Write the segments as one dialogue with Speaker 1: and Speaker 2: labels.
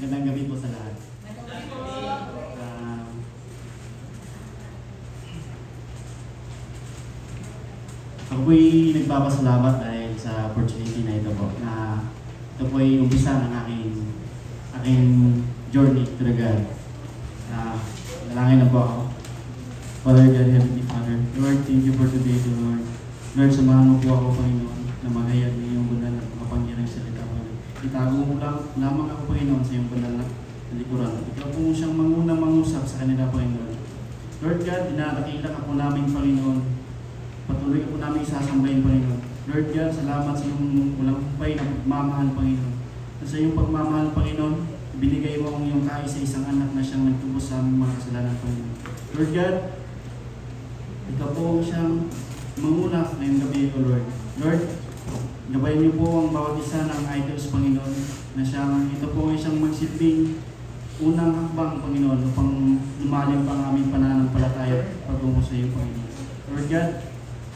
Speaker 1: Magandang gabi po sa lahat. Ako po'y nagpapasalamat dahil sa opportunity na ito po, na ito po'y umpisa ng aking journey to the God. Dalangin na po ako. Father God, Heavenly Father, Lord, thank you for today, Lord. Lord, samahan mo po ako, Panginoon, na maghayag ng iyong banal at makapangyarang salita, Panginoon. Itago mo lamang ako, Panginoon, sa iyong banal na likuran. Ikaw po siyang mangunang mangusap sa kanila, Panginoon. Lord God, dinadakila ka po namin, Panginoon. Patuloy ka po namin sasambahin, Panginoon. Lord God, salamat sa iyong walang humpay na pagmamahal, Panginoon. At sa iyong pagmamahal, Panginoon, binigay mo ang iyong kaisa-isang anak na siyang nagtubos sa aming mga kasalanan, Panginoon. Lord God, ikaw po siyang manguna ngayong gabi ko, Lord. Lord, gabayan niyo po ang bawat isa ng idols, Panginoon, na ito po ay siyang magsilbing unang hakbang, Panginoon, upang lumalim pa ang aming pananampalataya patungo sa iyo, Panginoon. Lord God,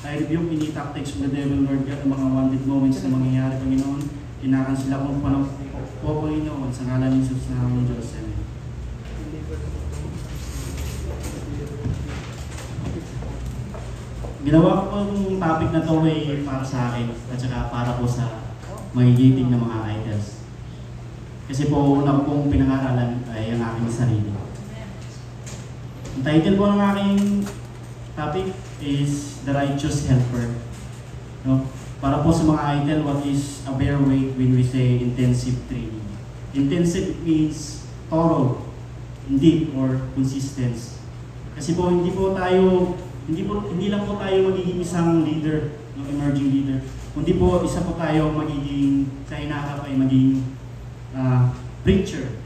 Speaker 1: I rebuke any tactics of the devil, Lord God, ang mga wanted moments na mangyayari, Panginoon. Kinakansila kong panahon po, Panginoon, sa ngalan ni Jesus na aming Diyos. Amen. Ginawa ko pong topic na to ay para sa akin at saka para po sa magigiting ng mga idols. Kasi po una ko pong pinag-aralan ay ang aking sarili. Ang title po ng aking topic is The Righteous Helper. No? Para po sa mga idol, what is a bear weight when we say intensive training? Intensive means thorough, deep, or consistent. Kasi po hindi lang po tayo magiging isang leader, no, emerging leader. Kundi po isa po tayo magiging sa hinaharap ay magiging preacher.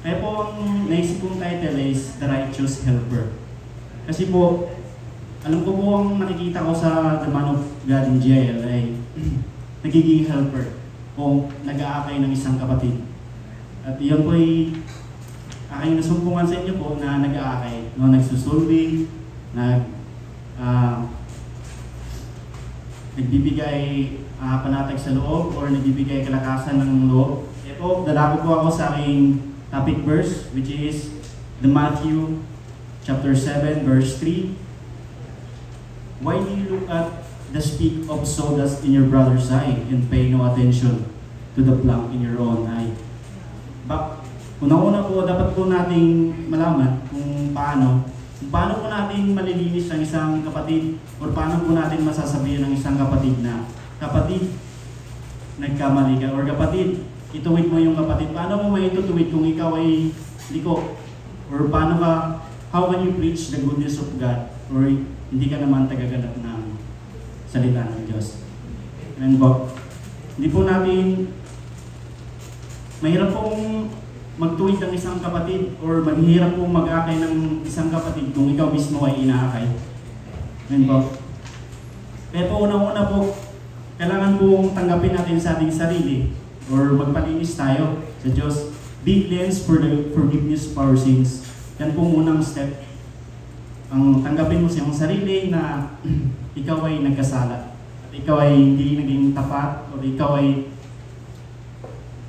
Speaker 1: Kaya po ang naisip kong title is The Righteous Helper. Kasi po alam ko po ang nakikita ko sa The Man of God in GIL ay nagiging helper o nag-aakay ng isang kapatid. At iyon po ay aking nasumpungan sa inyo po na nag-aakay, no, nagsusulbi, nagbibigay panatag sa loob or nagbibigay kalakasan ng loob. Ito, dala ko po ako sa aking topic verse, which is the Matthew chapter 7 verse 3. Why do you look at the speck of sawdust in your brother's eye and pay no attention to the plank in your own eye? Una-una po, dapat po nating malaman kung paano po natin malilinis ang isang kapatid o paano po natin masasabihin ng isang kapatid na kapatid, nagkamali ka, or kapatid, ituwid mo yung kapatid. Paano mo maitutuwid kung ikaw ay liko? Or paano how can you preach the goodness of God? Or hindi ka naman tagaganap ng salita ng Diyos. Amen po. Hindi po natin, mahirap pong magtuwid ng isang kapatid or maghihirap pong mag-akay ng isang kapatid kung ikaw mismo ay inaakay. Amen po. Kaya po unang-una po, kailangan pong tanggapin natin sa ating sarili or magpalinis tayo sa Diyos. Be cleansed for the forgiveness of our sins. Yan pong unang step. Ang tanggapin mo sa iyong sarili na ikaw ay nagkasala. At ikaw ay hindi naging tapat o ikaw ay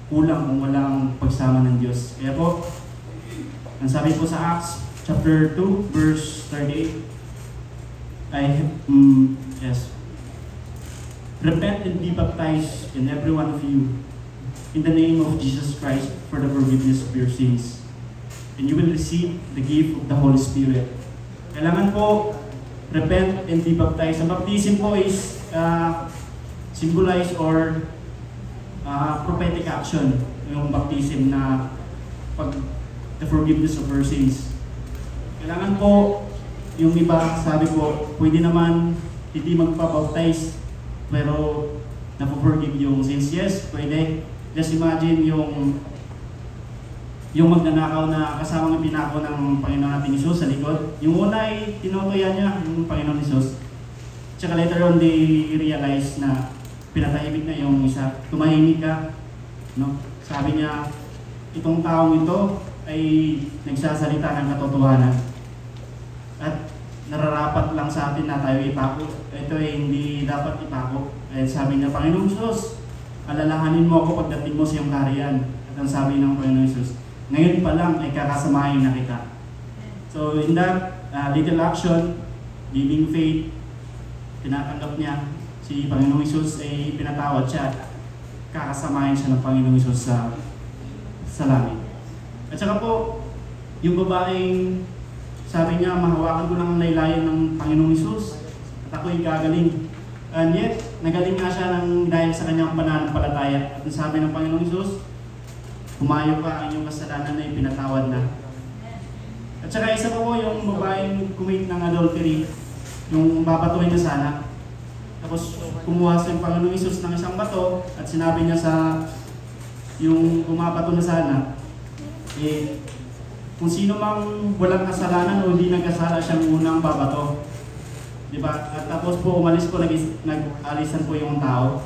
Speaker 1: kulang kung walang pagsama ng Diyos. Kaya po, ang sabi po sa Acts chapter 2 verse 38, repent and be baptized in every one of you in the name of Jesus Christ for the forgiveness of your sins, and you will receive the gift of the Holy Spirit. Kailangan po repent and be baptized. Ang baptism po is symbolize or prophetic action, yung baptism na the forgiveness of our sins. Kailangan po, yung iba sabi po, pwede naman hindi magpa-baptize pero napo-forgive yung sins. Yes, pwede. Just imagine yung magnanakaw na kasamang pinako ng Panginoon natin Jesus sa likod. Yung una ay tinutuyan niya yung Panginoon Jesus. Tsaka later on, they realize na pinatahimik na yung isa. Tumahimik ka. No? Sabi niya, itong taong ito ay nagsasalita ng katotohanan. At nararapat lang sa atin na tayo ipako. Ito ay hindi dapat ipako. At sabi niya, Panginoon Jesus, alalahanin mo ako pagdating mo sa iyong kaharian. At ang sabi ng Panginoon Jesus, ngayon pa lang ay kakasamahin na kita. So in that little action, giving faith, tinatanggap niya si Panginoong Hesus, ay pinatawad siya at kakasamahin siya ng Panginoong Hesus sa langit. At saka po, yung babaeng sabi niya, mahawakan ko lang ang laylayan ng Panginoong Hesus at ako'y gagaling. And yet, nagaling nga siya dahil sa kanyang pananampalataya. At sabi ng Panginoong Hesus, humayo ka, ang iyong kasalanan ay pinatawad na. At saka isa pa po yung babaeng commit ng adultery, yung babatuhin niya sana. Tapos kumuha sa Panginoong Hesus ng isang bato at sinabi niya sa yung bumabato na sana, kung sino mang walang kasalanan o hindi nagkasala siyang unang babato. Diba? At tapos po umalis po, nag-alisan po yung tao.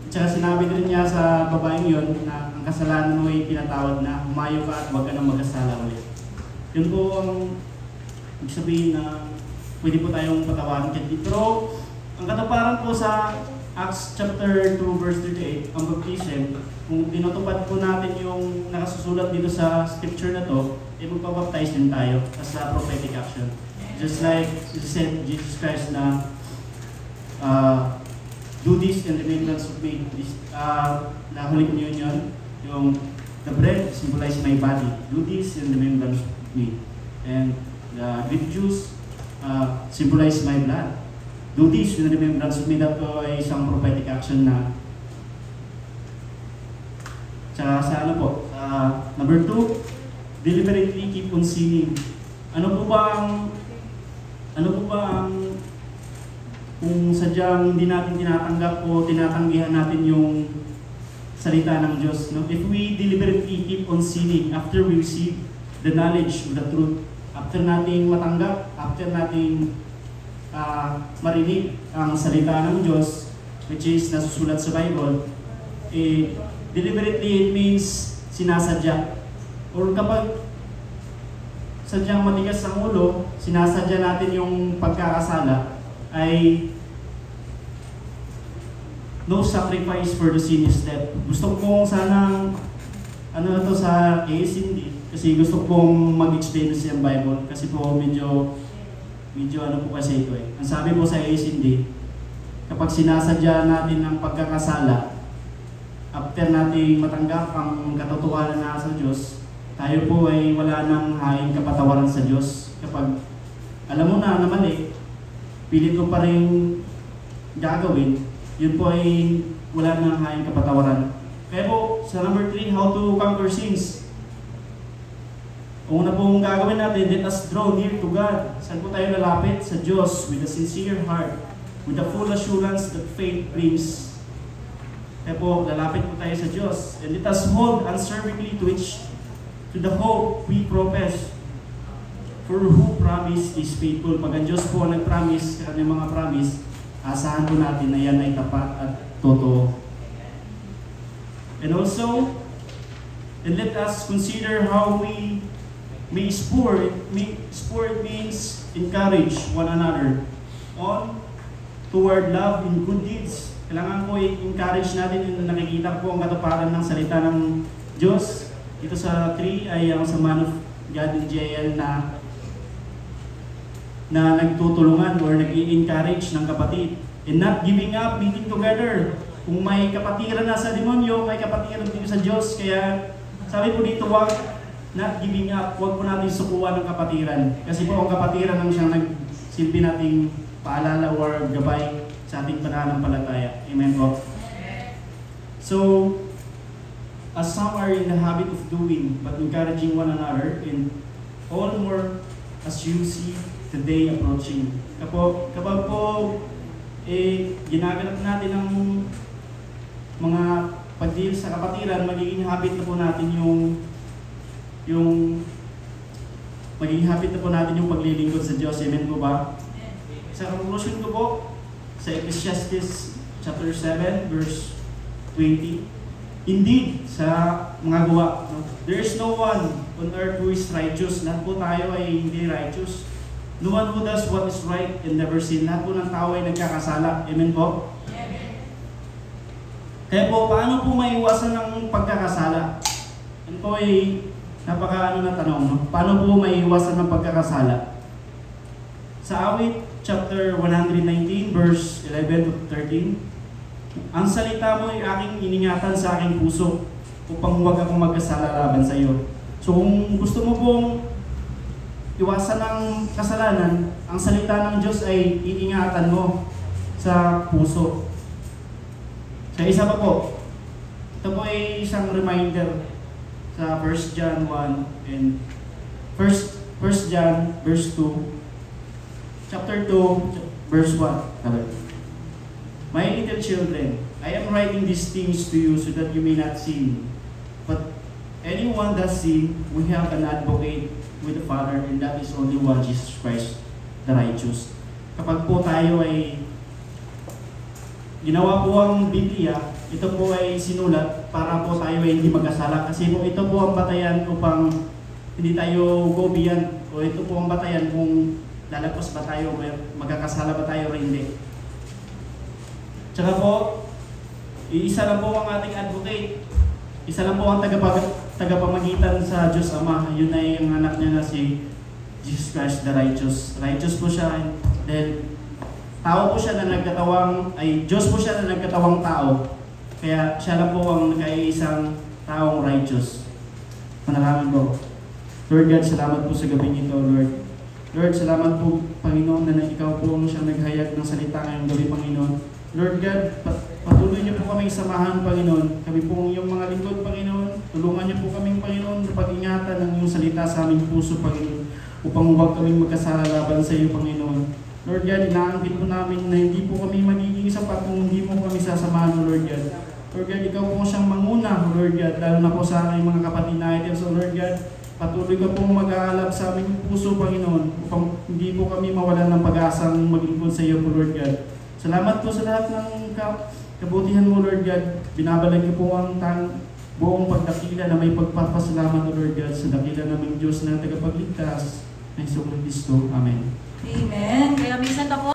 Speaker 1: At saka sinabi din niya sa babaeng yun na ang kasalanan mo ay pinatawad na, humayo ka at huwag ka nang magkasala ulit. Yun po ang ibig sabihin na pwede po tayong patawarin. Pero ang kataparan po sa Acts chapter 2 verse 38, ang baptism, kung tinutupad po natin yung nakasusulat dito sa scripture na to, magpapaptize din tayo as a prophetic action. Just like said Jesus Christ na do this in remembrance of me. Na Holy Communion, yung the bread symbolize my body. Do this in remembrance of me. And the grape juice symbolize my blood. Do this in remembrance of me. That po ay isang prophetic action na. Tsaka sa ano po, number 2, deliberately keep on sinning. Ano po ba ang kung sadyang hindi natin tinatanggap o tinatanggihan natin yung salita ng Diyos, no? If we deliberately keep on sinning after we receive the knowledge of the truth, after nating matanggap, after nating marinig ang salita ng Diyos, which is nasusulat sa Bible, deliberately it means sinasadya. Or kapag sadyang matigas ang ulo, sinasadya natin yung pagkakasala, ay no sacrifice for the sin is death. Gusto kong sanang ano na to sa ASND, kasi gusto kong mag-explain sa Bible, kasi po medyo ano po kasi ito eh. Ang sabi po sa ASND, kapag sinasadya natin ang pagkakasala, after natin matanggap ang katotohanan na sa Diyos, tayo po ay wala nang haing kapatawaran sa Diyos. Kapag alam mo na mali, pilit ko pa rin gagawin, yun po ay wala nang haing kapatawaran. Kaya po, sa number 3, how to conquer sins. Una pong gagawin natin, let us draw near to God. Saan po tayo lalapit? Sa Diyos, with a sincere heart, with the full assurance that faith brings. Kaya po, lalapit po tayo sa Diyos. And let us hold unswervingly to the hope we profess. For who promise is faithful. Pag ang Diyos po nag-promise, kanyang mga promise, asahan po natin na yan ay tapat at totoo. And also, and let us consider how we may spur. Spur means encourage one another on toward love and good deeds. Kailangan po i-encourage natin yung nakikita po ang katuparan ng salita ng Diyos. Ito sa 3 ay ang sa man of God and JL na nagtutulungan or nag-i-encourage ng kapatid. And not giving up, meeting together. Kung may kapatiran na sa demonyo, may kapatiran din sa Diyos. Kaya sabi po dito, wag not giving up, wag po natin sukuan ng kapatiran. Kasi po ang kapatiran ang siyang nagsilbi nating paalala or gabay sa ating pananampalataya. Amen po. So, as some are in the habit of doing, but encouraging one another, and all more as you see the day approaching. Kapag po, ginaganap natin ang mga pag-deal sa kapatiran, magiging habit na po natin magiging habit na po natin yung paglilingkod sa Diyos. Amen po ba? Sa conclusion ko po, sa Ecclesiastes chapter 7 verse 20, indeed, sa mga gawa, there is no one on earth who is righteous. Lahat po tayo ay hindi righteous. No one who does what is right and never sin. Lahat po ng tao ay nagkakasala. Amen po? Amen. Kaya po, paano po maiwasan ng pagkakasala? Yan po ay napaka na tanong, no? Paano po maiiwasan ng pagkakasala? Sa Awit, chapter 119, verse 11 to 13, ang salita mo ay aking iningatan sa aking puso upang huwag akong magkasala laban sa iyo. So kung gusto mo pong iwasan ng kasalanan, ang salita ng Diyos ay iingatan mo sa puso. Sa isa pa po, ito po ay isang reminder sa 1 John 1 and 1 John verse 2, chapter 2, verse 1. My little children, I am writing these things to you so that you may not sin. But anyone does sin, we have an advocate with the Father, and that is only one, Jesus Christ, the righteous. Kapag po tayo ay ginawa po ang Biblia, ito po ay sinulat para po tayo ay hindi magkasala. Kasi po ito po ang batayan upang hindi tayo gobiyan, o ito po ang batayan kung lalagpas ba tayo, magkakasala ba tayo o hindi. Tsaka po, isa lang po ang ating advocate. Isa lang po ang tagapamagitan sa Diyos Ama. Yun ay ang anak niya na si Jesus Christ the righteous. Righteous po siya. Then, tao po siya na nagkatawang, Diyos po siya na nagkatawang tao. Kaya siya lang po ang nag-iisang taong righteous. Manalangin po. Lord God, salamat po sa gabi nito, Lord. Lord, salamat po, Panginoon, na ikaw po ang siyang naghayag ng salita ngayong gabi, Panginoon. Lord God, patuloy niyo po kaming samahan, Panginoon. Kami po yung mga lingkod, Panginoon. Tulungan niyo po kaming, Panginoon, na pag-ingatan ng iyong salita sa aming puso, Panginoon, upang huwag kaming magkasala laban sa iyo, Panginoon. Lord God, inaangkin po namin na hindi po kami magiging sapat kung hindi mo kami sasamahan, Lord God. Lord God, ikaw po siyang manguna, Lord God, lalo na po sa aking mga kapatid natin. So, Lord God, patuloy ka po mag-aalab sa aming puso, Panginoon, upang hindi po kami mawalan ng pag-asang maglingkod sa iyo po, Lord God. Salamat po sa lahat ng kabutihan mo, Lord God. Binabalag ko po ang buong pagdakila na may pagpapasalamat, Lord God, sa dakila naming Diyos na tagapagligtas na Hesus Kristo. Amen.
Speaker 2: Amen. Kaya minsan ako